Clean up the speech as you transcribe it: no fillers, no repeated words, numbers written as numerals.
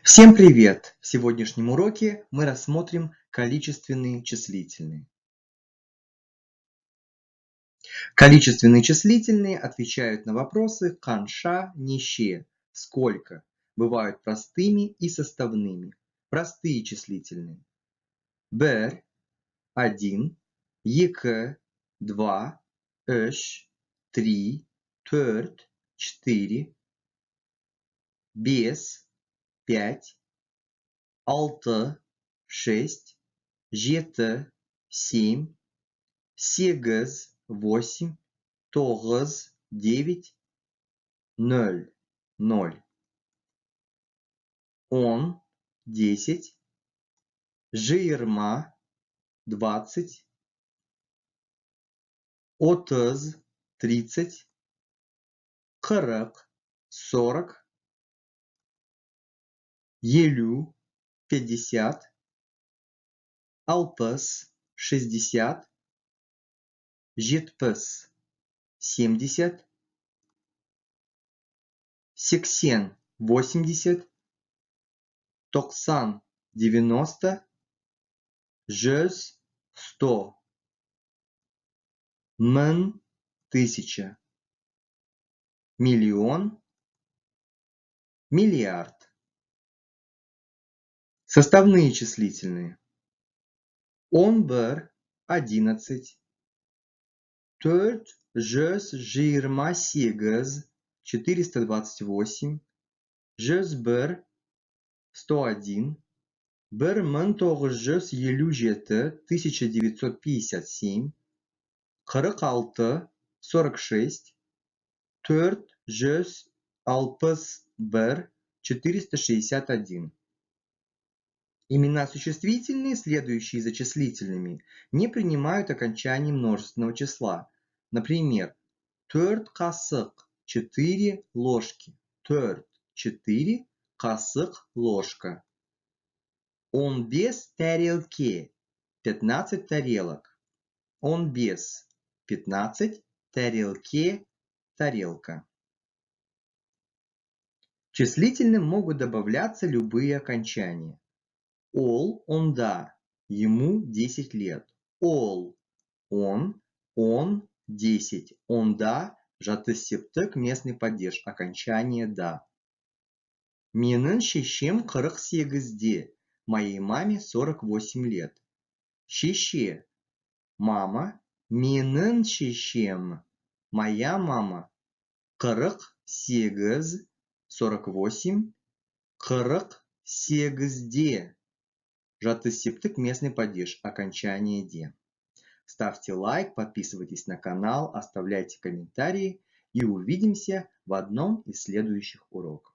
Всем привет! В сегодняшнем уроке мы рассмотрим количественные числительные. Количественные числительные отвечают на вопросы «канша», «нище», «сколько», бывают простыми и составными. Простые числительные. Бер, 1, екі, 2, үш, 3, 4, 4, бес, 5, 6, 6, жеті, 7, сегіз, 8, тоғыз, 9, 0, 0, 10, 10, жиырма, 20, отыз, 30, қырық, 40, елу, 50, алпыс, 60, жетпіс, 70, сексен, 80, тоқсан, 90, жүз, 100, мың, 1000, миллион, миллиард. Составные числительные. 11, 11, 428, 428, 101, 101, 1957, 1957, 46, 46, 461, 461. Имена существительные, следующие за числительными, не принимают окончаний множественного числа. Например, төрт қасық, 4 ложки. Төрт, 4, қасық, ложка. 15 тарелки, 15 тарелок. 15, 15, тарелки, тарелка. Числительным могут добавляться любые окончания. Ол, онда, ему 10 лет. Ол, он, 10, онда, жаты септік местный падеж, окончание да. Менің шешем 48-де, моей маме 48 лет. Шеше, мама, менің шешем, моя мама 48, 48, 48-де. Жаты септік местный падеж, окончание де. Ставьте лайк, подписывайтесь на канал, оставляйте комментарии и увидимся в одном из следующих уроков.